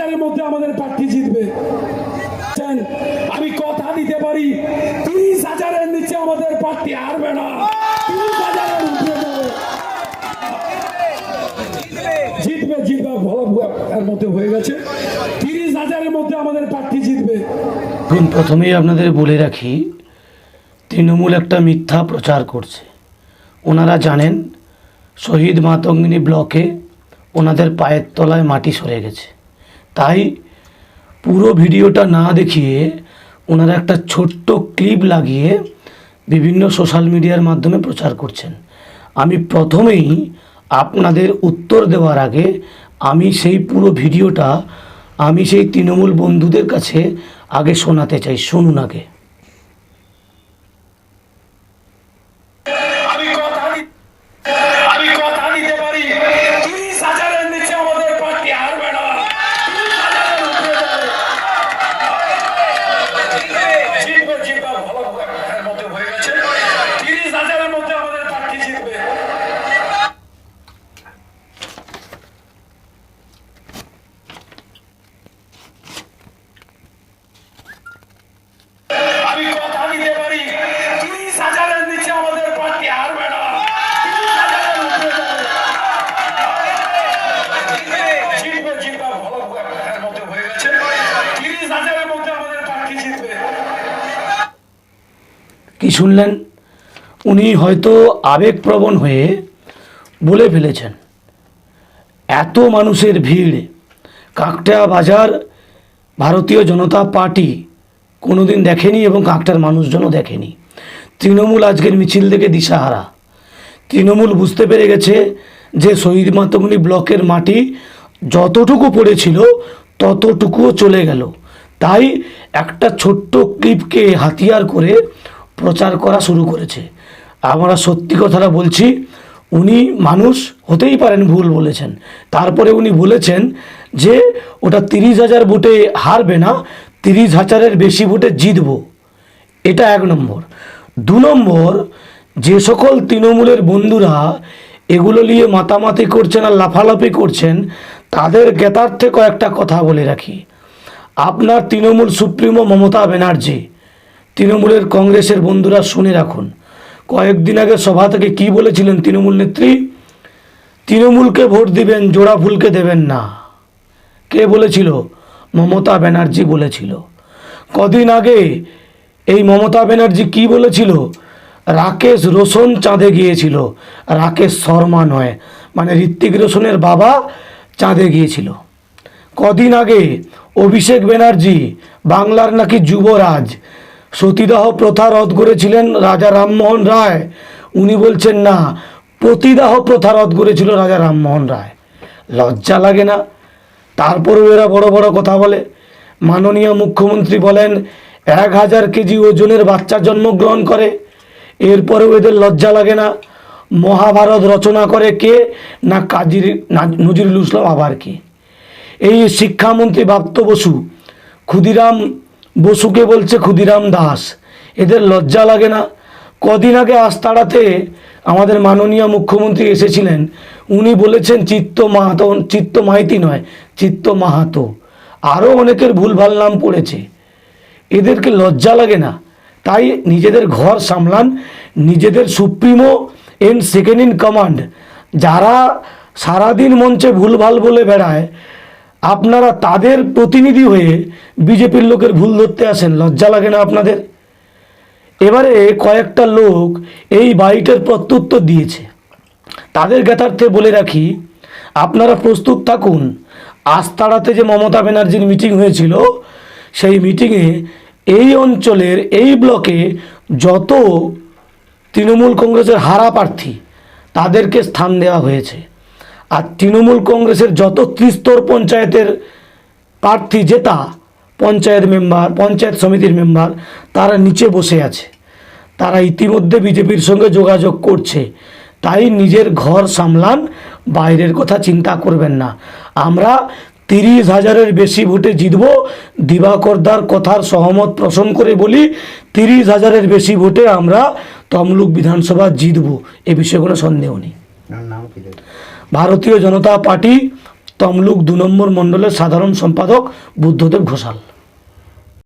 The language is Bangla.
হাজারের মধ্যে আমাদের প্রার্থী জিতবে। আমি কথা দিতে পারি 30,000-এর নিচে আমাদের প্রার্থী হারবে না, 30,000-এর উপরে যাবে, জিতবে জিতবে। ভালো এর মধ্যে হয়ে গেছে, 30,000-এর মধ্যে আমাদের প্রার্থী জিতবে। প্রথমেই আপনাদের বলে রাখি, তৃণমূল একটা মিথ্যা প্রচার করছে। ওনারা জানেন শহীদ মাতঙ্গিনী ব্লকে ওনাদের পায়ের তলায় মাটি সরে গেছে, তাই পুরো ভিডিওটা না দেখিয়ে ওনারা একটা ছোট্ট ক্লিপ লাগিয়ে বিভিন্ন সোশ্যাল মিডিয়ার মাধ্যমে প্রচার করছেন। আমি প্রথমেই আপনাদের উত্তর দেওয়ার আগে আমি সেই পুরো ভিডিওটা আমি সেই তৃণমূল বন্ধুদের কাছে আগে শোনাতে চাই। শুনুন আগে। কি শুনলেন? উনি হয়তো আবেগপ্রবণ হয়ে বলে ফেলেছেন। এত মানুষের ভিড় কাকটা বাজার ভারতীয় জনতা পার্টি কোনোদিন দেখেনি এবং কাকটার মানুষজনও দেখেনি। তৃণমূল আজকের মিছিল থেকে দিশাহারা। তৃণমূল বুঝতে পেরে গেছে যে শহীদ মাতঙ্গিনী ব্লকের মাটি যতটুকু পড়েছিল ততটুকুও চলে গেল, তাই একটা ছোট্ট ক্লিপকে হাতিয়ার করে প্রচার করা শুরু করেছে। আমরা সত্যি কথাটা বলছি, উনি মানুষ হতেই পারেন ভুল বলেছেন, তারপরে উনি বলেছেন যে ওটা 30,000 ভোটে হারবে না, 30,000-এর বেশি ভোটে জিতব। এটা 1 নম্বর। 2 নম্বর, যে সকল তৃণমূলের বন্ধুরা এগুলো নিয়ে মাতামাতি করছেন আর লাফালাফি করছেন তাদের জ্ঞাতার্থে কয়েকটা কথা বলে রাখি। আপনার তৃণমূল সুপ্রিমো মমতা ব্যানার্জি, তৃণমূলের কংগ্রেসের বন্ধুরা শুনে রাখুন, কয়েকদিন আগে সভা থেকে কি বলেছিলেন তৃণমূল নেত্রী? তৃণমূলকে ভোট দিবেন, জোড়া ফুলকে দেবেন না। কে বলেছিল? মমতা ব্যানার্জি বলেছিল। কদিন আগে এই মমতা ব্যানার্জি কি বলেছিল? রাকেশ রোশন চাঁদে গিয়েছিল, রাকেশ শর্মা নয়, মানে ঋত্বিক রোশনের বাবা চাঁদে গিয়েছিল। কদিন আগে অভিষেক ব্যানার্জি, বাংলার নাকি যুবরাজ, সতীদাহ প্রথা রদ করেছিলেন রাজা রামমোহন রায়, উনি বলছেন না, পতিদাহ প্রথা রদ করেছিল রাজা রামমোহন রায়। লজ্জা লাগে না? তারপরেও এরা বড় বড় কথা বলে। মাননীয় মুখ্যমন্ত্রী বলেন 1,000 কেজি ওজনের বাচ্চা জন্মগ্রহণ করে, এরপরেও এদের লজ্জা লাগে না? মহাভারত রচনা করে কে? না কাজী নজরুল ইসলাম। আবার কি এই শিক্ষামন্ত্রী ব্রাত্য বসু ক্ষুদিরাম বসুকে বলছে ক্ষুদিরাম দাস, এদের লজ্জা লাগে না? কদিন আগে আস্তাড়াতে আমাদের মাননীয় মুখ্যমন্ত্রী এসেছিলেন, উনি বলেছেন চিত্ত মাহাতো, চিত্ত মাইতি নয়, চিত্ত মাহাতো। আরও অনেকের ভুলভাল নাম পড়েছে, এদেরকে লজ্জা লাগে না? তাই নিজেদের ঘর সামলান। নিজেদের supremo and second in command যারা সারাদিন মঞ্চে ভুলভাল বলে বেড়ায়, আপনারা তাদের প্রতিনিধি হয়ে বিজেপির লোকের ভুল ধরতে আসেন। লজ্জা লাগে না আপনাদের? এবারে কয়েকটা লোক এই বাইটের প্রত্যুত্তর দিয়েছে, তাদের জ্ঞাতার্থে বলে রাখি, আপনারা প্রস্তুত থাকুন। আস্তাড়াতে যে মমতা ব্যানার্জির মিটিং হয়েছিল, সেই মিটিংয়ে এই অঞ্চলের এই ব্লকে যত তৃণমূল কংগ্রেসের হারা প্রার্থী তাদেরকে স্থান দেওয়া হয়েছে। আর তৃণমূল কংগ্রেসের যত ত্রিস্তর পঞ্চায়েতের প্রার্থী জেতা পঞ্চায়েত মেম্বার, পঞ্চায়েত সমিতির মেম্বার, তারা নিচে বসে আছে। তারা ইতিমধ্যে বিজেপির সঙ্গে যোগাযোগ করছে। তাই নিজের ঘর সামলান, বাইরের কথা চিন্তা করবেন না। আমরা 30,000-এর বেশি ভোটে জিতব। দিবাকর দার কথার সহমত পোষণ করে বলি, 30,000-এর বেশি ভোটে আমরা তমলুক বিধানসভা জিতব, এ বিষয়ে কোনো সন্দেহ নেই। ভারতীয় জনতা পার্টি তমলুক 2 নম্বর মণ্ডলের সাধারণ সম্পাদক বুদ্ধদেব ঘোষাল।